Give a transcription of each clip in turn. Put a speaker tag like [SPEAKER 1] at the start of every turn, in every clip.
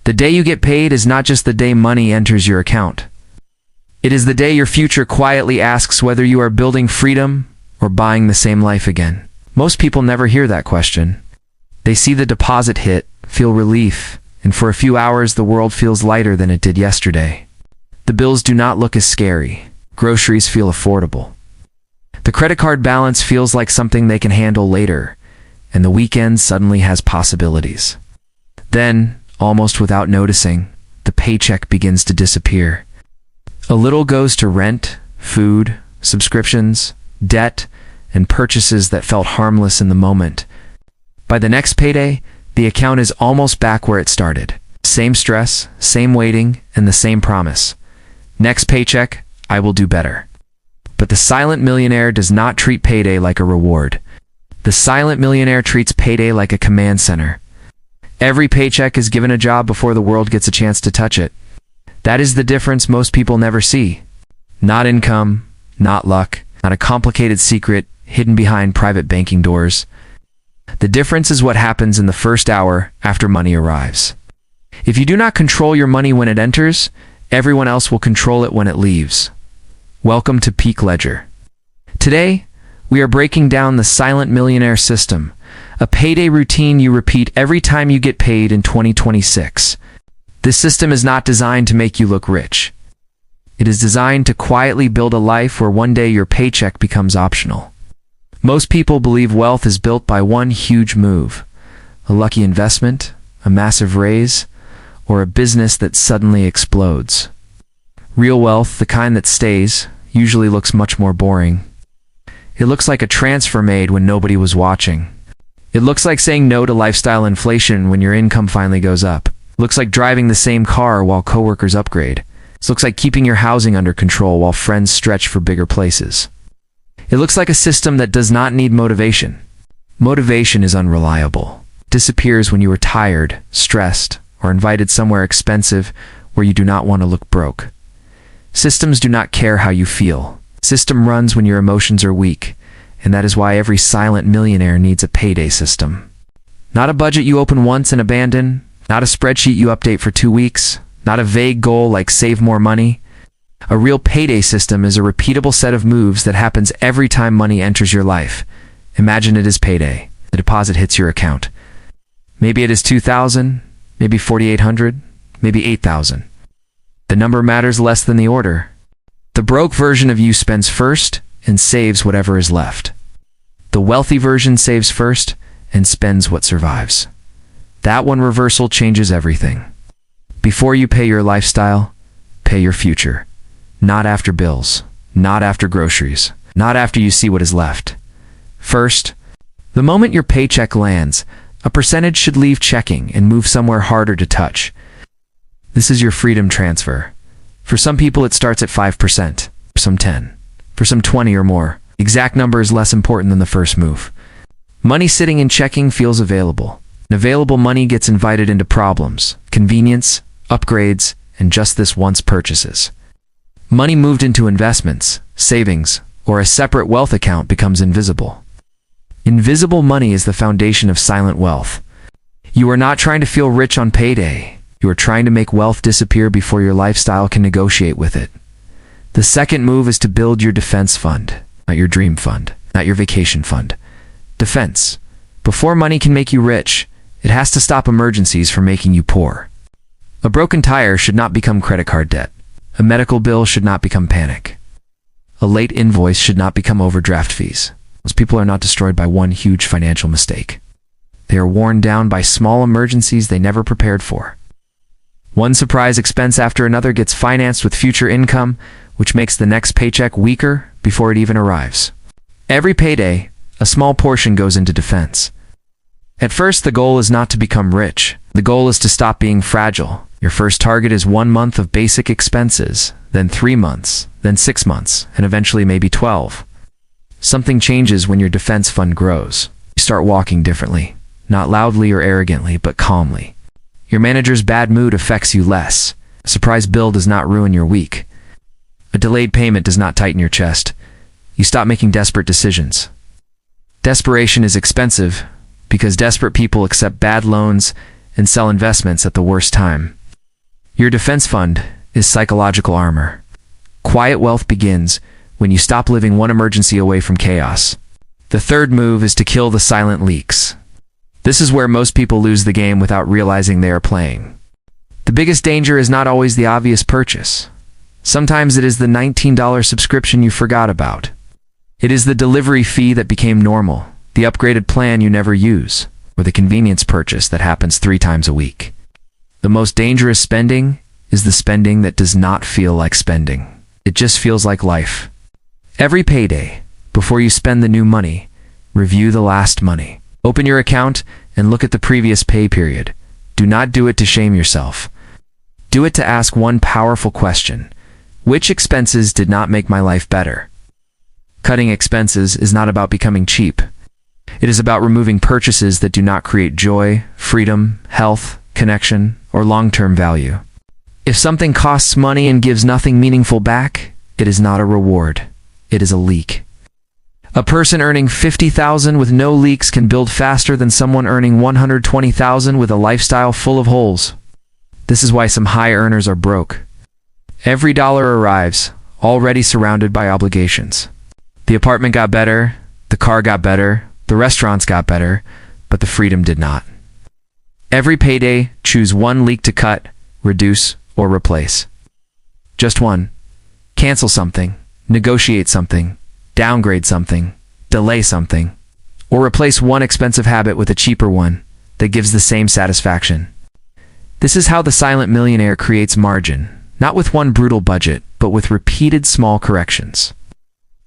[SPEAKER 1] The day you get paid is not just the day money enters your account. It is the day your future quietly asks whether you are building freedom or buying the same life again. Most people never hear that question. They see the deposit hit, feel relief, and for a few hours the world feels lighter than it did yesterday. The bills do not look as scary. Groceries feel affordable. The credit card balance feels like something they can handle later, and the weekend suddenly has possibilities. Then, almost without noticing, the paycheck begins to disappear. A little goes to rent, food, subscriptions, debt, and purchases that felt harmless in the moment. By the next payday, the account is almost back where it started. Same stress, same waiting, and the same promise. Next paycheck, I will do better. But the silent millionaire does not treat payday like a reward. The silent millionaire treats payday like a command center. Every paycheck is given a job before the world gets a chance to touch it. That is the difference most people never see. Not income, not luck, not a complicated secret hidden behind private banking doors. The difference is what happens in the first hour after money arrives. If you do not control your money when it enters, everyone else will control it when it leaves. Welcome to Peak Ledger. Today, we are breaking down the silent millionaire system, a payday routine you repeat every time you get paid in 2026. This system is not designed to make you look rich. It is designed to quietly build a life where one day your paycheck becomes optional. Most people believe wealth is built by one huge move, a lucky investment, a massive raise, or a business that suddenly explodes. Real wealth, the kind that stays, usually looks much more boring. It looks like a transfer made when nobody was watching. It looks like saying no to lifestyle inflation when your income finally goes up. It looks like driving the same car while coworkers upgrade. It looks like keeping your housing under control while friends stretch for bigger places. It looks like a system that does not need motivation. Motivation is unreliable. It disappears when you are tired, stressed, or invited somewhere expensive where you do not want to look broke. Systems do not care how you feel. System runs when your emotions are weak, and that is why every silent millionaire needs a payday system. Not a budget you open once and abandon, not a spreadsheet you update for 2 weeks, not a vague goal like save more money. A real payday system is a repeatable set of moves that happens every time money enters your life. Imagine it is payday. The deposit hits your account. Maybe it is $2,000, maybe $4,800, maybe $8,000. The number matters less than the order. The broke version of you spends first and saves whatever is left. The wealthy version saves first and spends what survives. That one reversal changes everything. Before you pay your lifestyle, pay your future. Not after bills, not after groceries, not after you see what is left. First, the moment your paycheck lands, a percentage should leave checking and move somewhere harder to touch. This is your freedom transfer. For some people it starts at 5%, for some 10%, for some 20 or more. The exact number is less important than the first move. Money sitting in checking feels available. And available money gets invited into problems, convenience, upgrades, and just this once purchases. Money moved into investments, savings, or a separate wealth account becomes invisible. Invisible money is the foundation of silent wealth. You are not trying to feel rich on payday. You are trying to make wealth disappear before your lifestyle can negotiate with it. The second move is to build your defense fund, not your dream fund, not your vacation fund. Defense. Before money can make you rich, it has to stop emergencies from making you poor. A broken tire should not become credit card debt. A medical bill should not become panic. A late invoice should not become overdraft fees. Those people are not destroyed by one huge financial mistake. They are worn down by small emergencies they never prepared for. One surprise expense after another gets financed with future income, which makes the next paycheck weaker before it even arrives. Every payday, a small portion goes into defense. At first, the goal is not to become rich. The goal is to stop being fragile. Your first target is 1 month of basic expenses, then 3 months, then 6 months, and eventually maybe 12. Something changes when your defense fund grows. You start walking differently, not loudly or arrogantly, but calmly. Your manager's bad mood affects you less. A surprise bill does not ruin your week. A delayed payment does not tighten your chest. You stop making desperate decisions. Desperation is expensive because desperate people accept bad loans and sell investments at the worst time. Your defense fund is psychological armor. Quiet wealth begins when you stop living one emergency away from chaos. The third move is to kill the silent leaks. This is where most people lose the game without realizing they are playing. The biggest danger is not always the obvious purchase. Sometimes it is the $19 subscription you forgot about. It is the delivery fee that became normal, the upgraded plan you never use, or the convenience purchase that happens 3 times a week. The most dangerous spending is the spending that does not feel like spending. It just feels like life. Every payday, before you spend the new money, review the last money. Open your account and look at the previous pay period. Do not do it to shame yourself. Do it to ask one powerful question. Which expenses did not make my life better? Cutting expenses is not about becoming cheap. It is about removing purchases that do not create joy, freedom, health, connection, or long-term value. If something costs money and gives nothing meaningful back, it is not a reward. It is a leak. A person earning $50,000 with no leaks can build faster than someone earning $120,000 with a lifestyle full of holes. This is why some high earners are broke. Every dollar arrives, already surrounded by obligations. The apartment got better, the car got better, the restaurants got better, but the freedom did not. Every payday, choose one leak to cut, reduce, or replace. Just one. Cancel something, negotiate something, downgrade something, delay something, or replace one expensive habit with a cheaper one that gives the same satisfaction. This is how the silent millionaire creates margin, not with one brutal budget, but with repeated small corrections.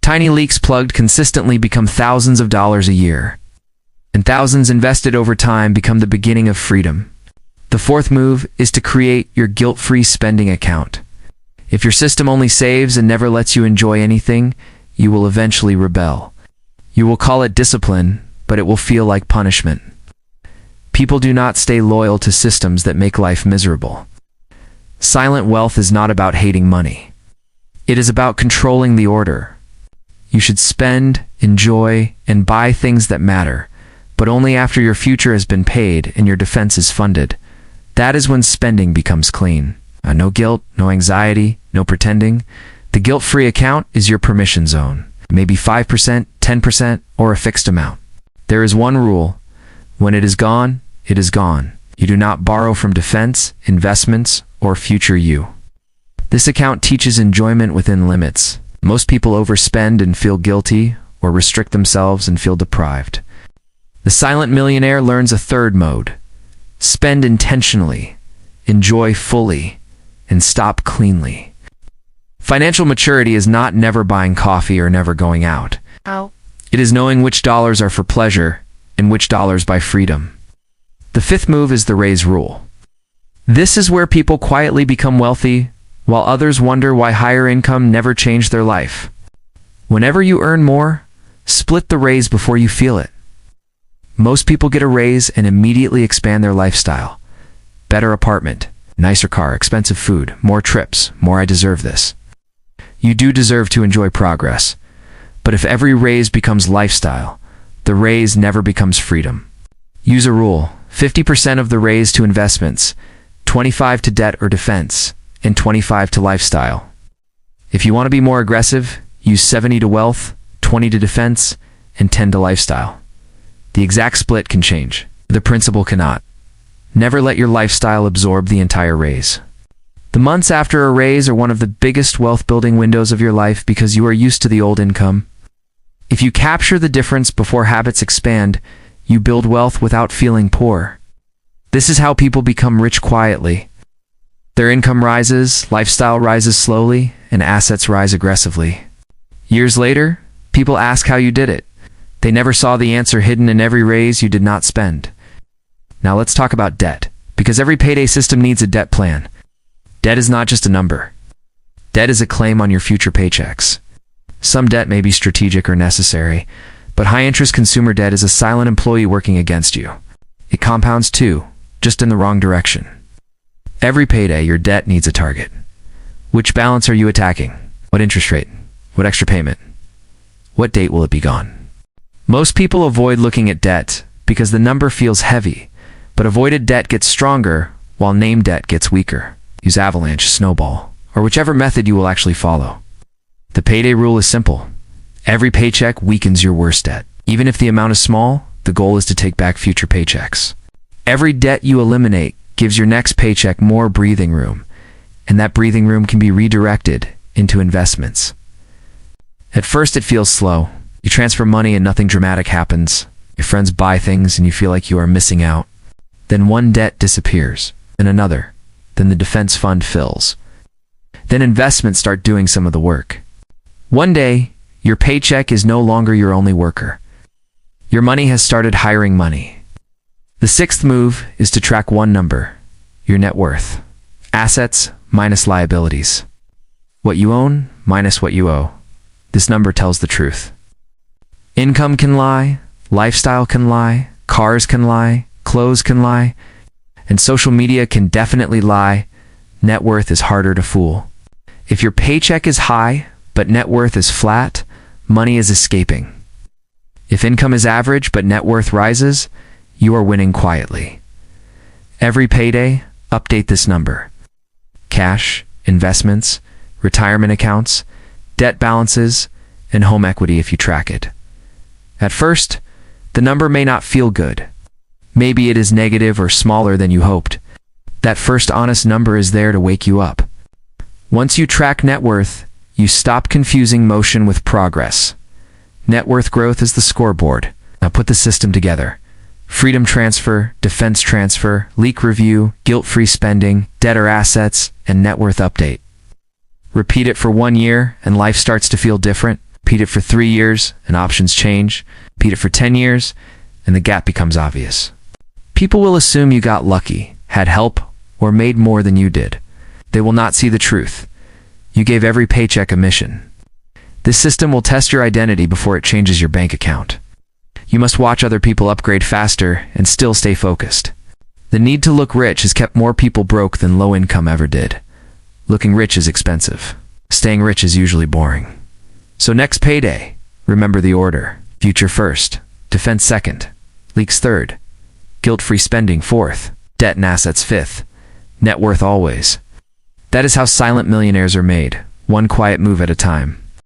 [SPEAKER 1] Tiny leaks plugged consistently become thousands of dollars a year, and thousands invested over time become the beginning of freedom. The fourth move is to create your guilt-free spending account. If your system only saves and never lets you enjoy anything, you will eventually rebel. You will call it discipline, but it will feel like punishment. People do not stay loyal to systems that make life miserable. Silent wealth is not about hating money. It is about controlling the order. You should spend, enjoy, and buy things that matter, but only after your future has been paid and your defense is funded. That is when spending becomes clean. No guilt, no anxiety, no pretending. The guilt-free account is your permission zone. Maybe 5%, 10%, or a fixed amount. There is one rule. When it is gone, it is gone. You do not borrow from defense, investments, or future you. This account teaches enjoyment within limits. Most people overspend and feel guilty, or restrict themselves and feel deprived. The silent millionaire learns a third mode. Spend intentionally, enjoy fully, and stop cleanly. Financial maturity is not never buying coffee or never going out. It is knowing which dollars are for pleasure and which dollars buy freedom. The fifth move is the raise rule. This is where people quietly become wealthy, while others wonder why higher income never changed their life. Whenever you earn more, split the raise before you feel it. Most people get a raise and immediately expand their lifestyle. Better apartment, nicer car, expensive food, more trips, more I deserve this. You do deserve to enjoy progress, but if every raise becomes lifestyle, the raise never becomes freedom. Use a rule: 50% of the raise to investments, 25% to debt or defense, and 25% to lifestyle. If you want to be more aggressive, use 70% to wealth, 20% to defense, and 10% to lifestyle. The exact split can change. The principle cannot. Never let your lifestyle absorb the entire raise. The months after a raise are one of the biggest wealth-building windows of your life because you are used to the old income. If you capture the difference before habits expand, you build wealth without feeling poor. This is how people become rich quietly. Their income rises, lifestyle rises slowly, and assets rise aggressively. Years later, people ask how you did it. They never saw the answer hidden in every raise you did not spend. Now let's talk about debt, because every payday system needs a debt plan. Debt is not just a number. Debt is a claim on your future paychecks. Some debt may be strategic or necessary, but high-interest consumer debt is a silent employee working against you. It compounds too, just in the wrong direction. Every payday, your debt needs a target. Which balance are you attacking? What interest rate? What extra payment? What date will it be gone? Most people avoid looking at debt because the number feels heavy, but avoided debt gets stronger while named debt gets weaker. Use avalanche, snowball, or whichever method you will actually follow. The payday rule is simple. Every paycheck weakens your worst debt. Even if the amount is small, the goal is to take back future paychecks. Every debt you eliminate gives your next paycheck more breathing room, and that breathing room can be redirected into investments. At first it feels slow. You transfer money and nothing dramatic happens. Your friends buy things and you feel like you are missing out. Then one debt disappears, then another. Then the defense fund fills. Then investments start doing some of the work. One day, your paycheck is no longer your only worker. Your money has started hiring money. The sixth move is to track one number, your net worth. Assets minus liabilities. What you own minus what you owe. This number tells the truth. Income can lie, lifestyle can lie, cars can lie, clothes can lie, and social media can definitely lie. Net worth is harder to fool. If your paycheck is high, but net worth is flat, money is escaping. If income is average, but net worth rises, you are winning quietly. Every payday, update this number. Cash, investments, retirement accounts, debt balances, and home equity if you track it. At first, the number may not feel good. Maybe it is negative or smaller than you hoped. That first honest number is there to wake you up. Once you track net worth, you stop confusing motion with progress. Net worth growth is the scoreboard. Now put the system together. Freedom transfer, defense transfer, leak review, guilt-free spending, debtor assets, and net worth update. Repeat it for 1 year and life starts to feel different. Repeat it for 3 years and options change. Repeat it for 10 years and the gap becomes obvious. People will assume you got lucky, had help, or made more than you did. They will not see the truth. You gave every paycheck a mission. This system will test your identity before it changes your bank account. You must watch other people upgrade faster and still stay focused. The need to look rich has kept more people broke than low income ever did. Looking rich is expensive. Staying rich is usually boring. So next payday, remember the order. Future first, defense second, leaks third, guilt-free spending fourth, debt and assets fifth, net worth always. That is how silent millionaires are made, one quiet move at a time.